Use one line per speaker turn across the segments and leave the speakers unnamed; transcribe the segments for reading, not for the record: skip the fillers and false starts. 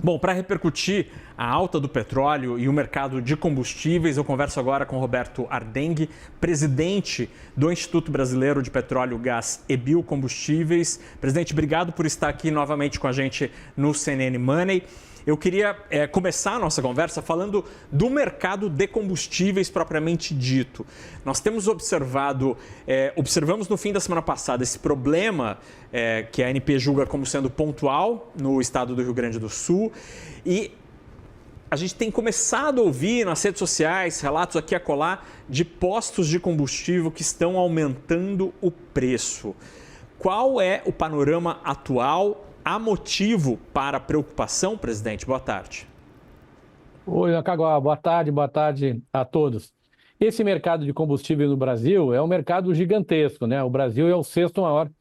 Bom, para repercutir a alta do petróleo e o mercado de combustíveis, eu converso agora com Roberto Ardenghy, presidente do Instituto Brasileiro de Petróleo, Gás e Biocombustíveis. Presidente, obrigado por estar aqui novamente com a gente no CNN Money. Eu queria começar a nossa conversa falando do mercado de combustíveis propriamente dito. Nós temos observamos no fim da semana passada esse problema que a ANP julga como sendo pontual no estado do Rio Grande do Sul e a gente tem começado a ouvir nas redes sociais relatos aqui e acolá de postos de combustível que estão aumentando o preço. Qual é o panorama atual? Há motivo para preocupação, presidente? Boa tarde.
Oi, Nakagawa. Boa tarde a todos. Esse mercado de combustível no Brasil é um mercado gigantesco, né? O Brasil é o sexto maior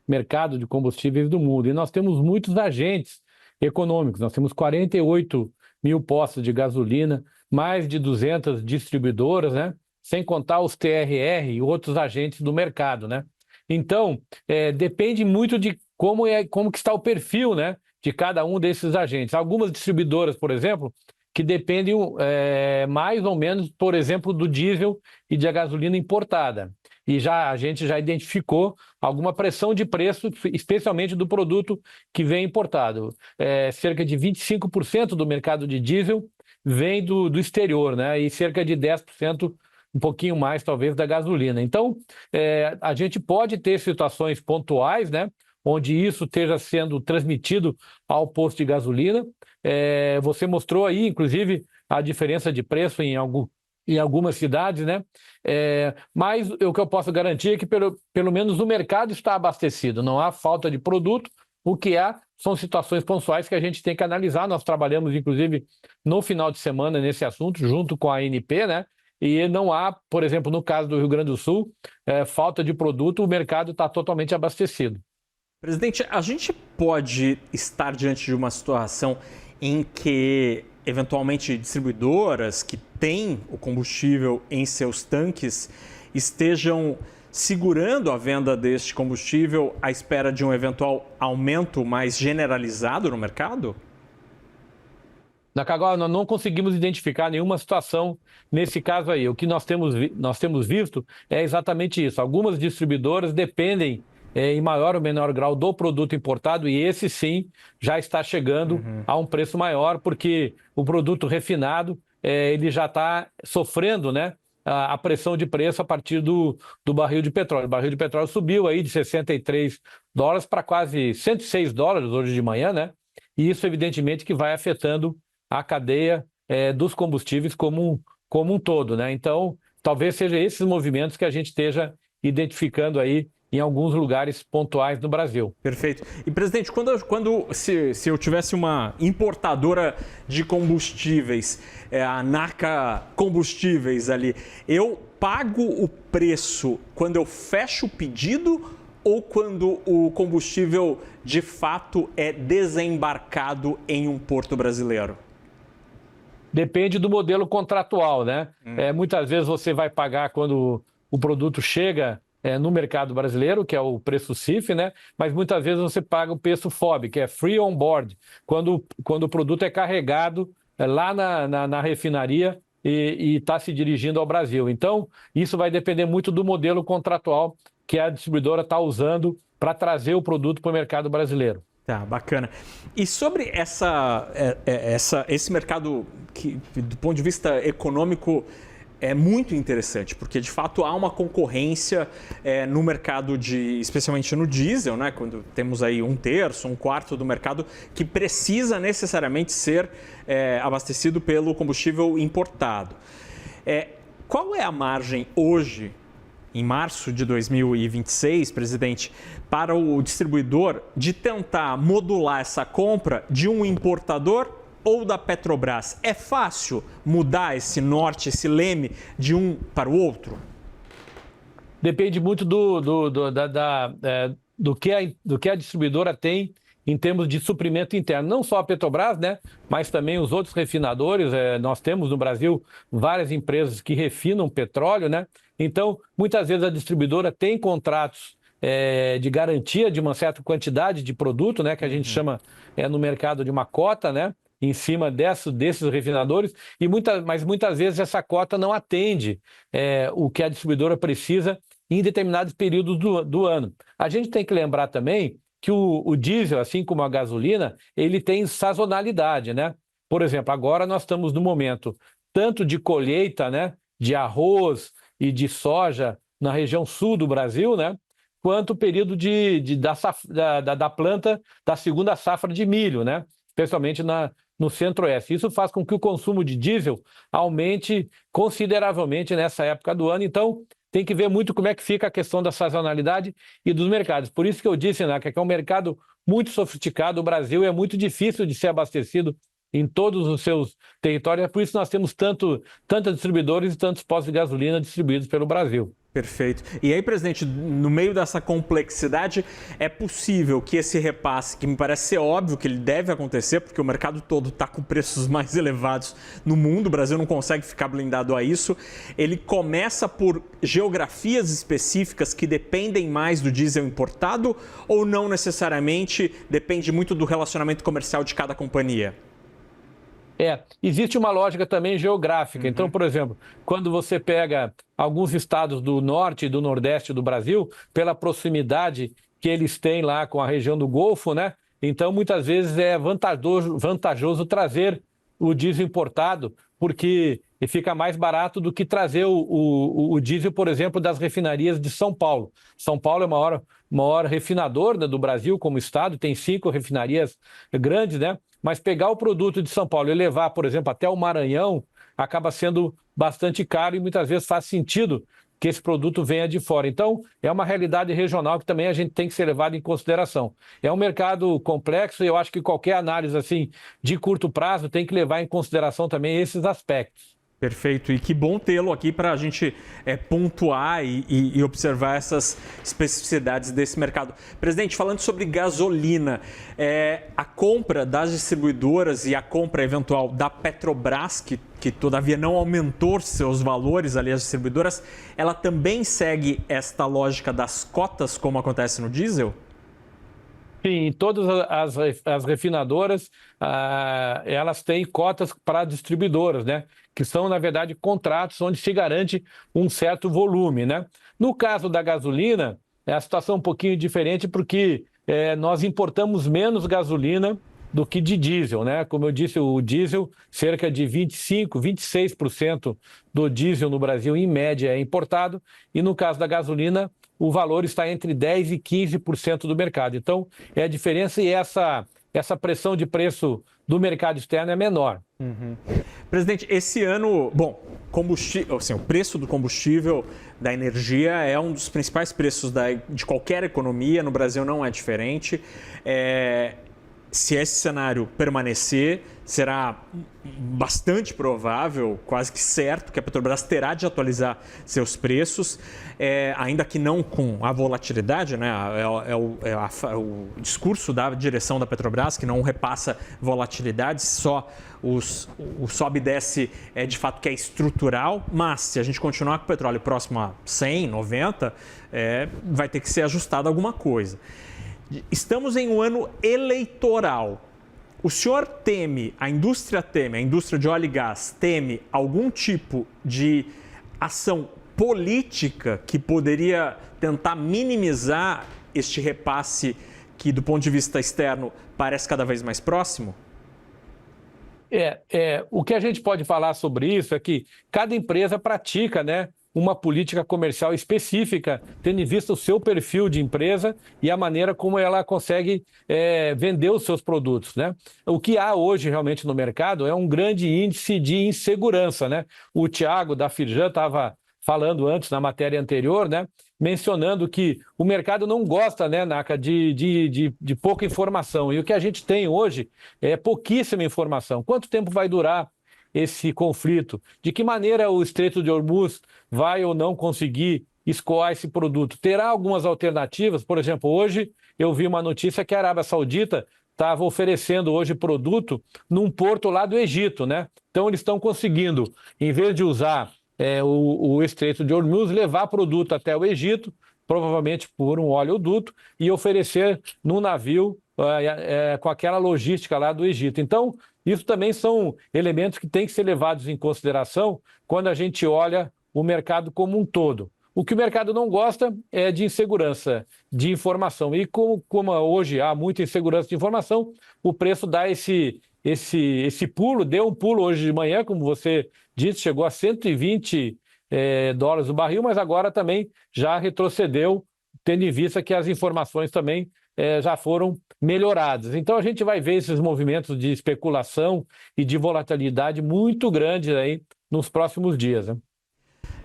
mercado de combustíveis do mundo e nós temos muitos agentes econômicos. Nós temos 48 mil postos de gasolina, mais de 200 distribuidoras, né? Sem contar os TRR e outros agentes do mercado, né? Então, depende muito de como que está o perfil, né, de cada um desses agentes. Algumas distribuidoras, por exemplo, que dependem mais ou menos, por exemplo, do diesel e da gasolina importada. E a gente já identificou alguma pressão de preço, especialmente do produto que vem importado. Cerca de 25% do mercado de diesel vem do exterior, né, e cerca de 10%, um pouquinho mais, talvez, da gasolina. Então, a gente pode ter situações pontuais, né, onde isso esteja sendo transmitido ao posto de gasolina. Você mostrou aí, inclusive, a diferença de preço em algumas cidades, né? Mas o que eu posso garantir é que, pelo menos, o mercado está abastecido, não há falta de produto. O que há são situações pontuais que a gente tem que analisar. Nós trabalhamos, inclusive, no final de semana nesse assunto, junto com a ANP, né? E não há, por exemplo, no caso do Rio Grande do Sul, falta de produto, o mercado está totalmente abastecido.
Presidente, a gente pode estar diante de uma situação em que, eventualmente, distribuidoras que têm o combustível em seus tanques estejam segurando a venda deste combustível à espera de um eventual aumento mais generalizado no mercado?
Nakagawa, nós não conseguimos identificar nenhuma situação nesse caso aí. O que nós temos visto é exatamente isso. Algumas distribuidoras dependem em maior ou menor grau do produto importado e esse sim já está chegando a um preço maior porque o produto refinado ele já está sofrendo, né, a pressão de preço a partir do barril de petróleo. O barril de petróleo subiu aí de $63 para quase $106 hoje de manhã, né? E isso evidentemente que vai afetando a cadeia dos combustíveis como um todo, né? Então, talvez seja esses movimentos que a gente esteja identificando aí em alguns lugares pontuais no Brasil.
Perfeito. E, presidente, se eu tivesse uma importadora de combustíveis, a Narca Combustíveis ali, eu pago o preço quando eu fecho o pedido ou quando o combustível de fato é desembarcado em um porto brasileiro?
Depende do modelo contratual, né? Muitas vezes você vai pagar quando o produto chega no mercado brasileiro, que é o preço CIF, né? Mas muitas vezes você paga o preço FOB, que é Free On Board, quando o produto é carregado lá na refinaria e está se dirigindo ao Brasil. Então, isso vai depender muito do modelo contratual que a distribuidora está usando para trazer o produto para o mercado brasileiro.
Tá, bacana. E sobre esse mercado que, do ponto de vista econômico, é muito interessante, porque de fato há uma concorrência no mercado especialmente no diesel, né? Quando temos aí 1/3, 1/4 do mercado que precisa necessariamente ser abastecido pelo combustível importado. Qual é a margem hoje, em março de 2026, presidente, para o distribuidor de tentar modular essa compra de um importador ou da Petrobras? É fácil mudar esse norte, esse leme de um para o outro?
Depende muito do que a distribuidora tem em termos de suprimento interno. Não só a Petrobras, né, mas também os outros refinadores. Nós temos no Brasil várias empresas que refinam petróleo, né? Então, muitas vezes a distribuidora tem contratos de garantia de uma certa quantidade de produto, né, que a gente chama no mercado de uma cota, né? em cima desses refinadores, mas muitas vezes essa cota não atende o que a distribuidora precisa em determinados períodos do ano. A gente tem que lembrar também que o diesel, assim como a gasolina, ele tem sazonalidade, né? Por exemplo, agora nós estamos no momento tanto de colheita, né, de arroz e de soja na região sul do Brasil, né, quanto o período da planta da segunda safra de milho, né, especialmente no centro-oeste. Isso faz com que o consumo de diesel aumente consideravelmente nessa época do ano. Então, tem que ver muito como é que fica a questão da sazonalidade e dos mercados. Por isso que eu disse, né, que é um mercado muito sofisticado. O Brasil é muito difícil de ser abastecido em todos os seus territórios. É por isso que nós temos tantos distribuidores e tantos postos de gasolina distribuídos pelo Brasil.
Perfeito. E aí, presidente, no meio dessa complexidade, é possível que esse repasse, que me parece ser óbvio que ele deve acontecer, porque o mercado todo está com preços mais elevados no mundo, o Brasil não consegue ficar blindado a isso, ele começa por geografias específicas que dependem mais do diesel importado ou não necessariamente depende muito do relacionamento comercial de cada companhia?
Existe uma lógica também geográfica. Então, por exemplo, quando você pega alguns estados do norte e do nordeste do Brasil, pela proximidade que eles têm lá com a região do Golfo, né? Então, muitas vezes é vantajoso trazer o diesel importado, porque fica mais barato do que trazer o diesel, por exemplo, das refinarias de São Paulo. São Paulo é o maior refinador, né, do Brasil como estado, tem 5 refinarias grandes, né? Mas pegar o produto de São Paulo e levar, por exemplo, até o Maranhão, acaba sendo bastante caro e muitas vezes faz sentido que esse produto venha de fora. Então, é uma realidade regional que também a gente tem que ser levado em consideração. É um mercado complexo e eu acho que qualquer análise assim de curto prazo tem que levar em consideração também esses aspectos.
Perfeito, e que bom tê-lo aqui para a gente pontuar e observar essas especificidades desse mercado. Presidente, falando sobre gasolina, a compra das distribuidoras e a compra eventual da Petrobras, que todavia não aumentou seus valores ali, as distribuidoras, ela também segue esta lógica das cotas, como acontece no diesel?
Sim, todas as refinadoras, elas têm cotas para distribuidoras, né? Que são, na verdade, contratos onde se garante um certo volume, né? No caso da gasolina, a situação é um pouquinho diferente porque nós importamos menos gasolina do que de diesel, né? Como eu disse, o diesel, cerca de 25%, 26% do diesel no Brasil, em média, é importado, e no caso da gasolina, o valor está entre 10% e 15% do mercado. Então, é a diferença e essa pressão de preço do mercado externo é menor.
Presidente, esse ano, bom, assim, o preço do combustível, da energia, é um dos principais preços de qualquer economia, no Brasil não é diferente. Se esse cenário permanecer, será bastante provável, quase que certo, que a Petrobras terá de atualizar seus preços, ainda que não com a volatilidade, né? O discurso da direção da Petrobras, que não repassa volatilidade, só o sobe e desce de fato que é estrutural, mas se a gente continuar com o petróleo próximo a 100, 90, vai ter que ser ajustado alguma coisa. Estamos em um ano eleitoral. O senhor teme, a indústria de óleo e gás teme algum tipo de ação política que poderia tentar minimizar este repasse que, do ponto de vista externo, parece cada vez mais próximo?
O que a gente pode falar sobre isso é que cada empresa pratica, né, uma política comercial específica, tendo em vista o seu perfil de empresa e a maneira como ela consegue vender os seus produtos, né? O que há hoje realmente no mercado é um grande índice de insegurança, né? O Thiago da Firjan estava falando antes, na matéria anterior, né, mencionando que o mercado não gosta, né, Naka, de pouca informação. E o que a gente tem hoje é pouquíssima informação. Quanto tempo vai durar esse conflito? De que maneira o Estreito de Hormuz vai ou não conseguir escoar esse produto? Terá algumas alternativas? Por exemplo, hoje eu vi uma notícia que a Arábia Saudita estava oferecendo hoje produto num porto lá do Egito, né? Então eles estão conseguindo, em vez de usar o Estreito de Hormuz, levar produto até o Egito, provavelmente por um oleoduto, e oferecer no navio com aquela logística lá do Egito. Então, Isso também são elementos que têm que ser levados em consideração quando a gente olha o mercado como um todo. O que o mercado não gosta é de insegurança de informação. E como hoje há muita insegurança de informação, o preço dá esse pulo, deu um pulo hoje de manhã, como você disse, chegou a 120 dólares o barril, mas agora também já retrocedeu, tendo em vista que as informações também já foram melhoradas. Então a gente vai ver esses movimentos de especulação e de volatilidade muito grandes aí nos próximos dias, né?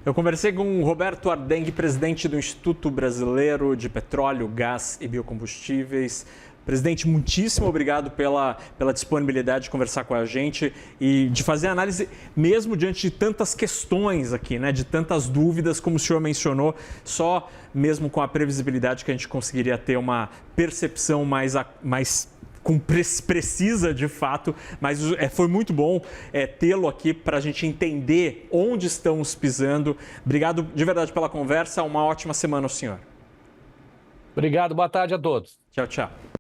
Eu conversei com o Roberto Ardenghy, presidente do Instituto Brasileiro de Petróleo, Gás e Biocombustíveis. Presidente, muitíssimo obrigado pela disponibilidade de conversar com a gente e de fazer análise, mesmo diante de tantas questões aqui, né, de tantas dúvidas, como o senhor mencionou, só mesmo com a previsibilidade que a gente conseguiria ter uma percepção mais precisa de fato, mas foi muito bom tê-lo aqui para a gente entender onde estamos pisando. Obrigado de verdade pela conversa, uma ótima semana ao senhor.
Obrigado, boa tarde a todos.
Tchau, tchau.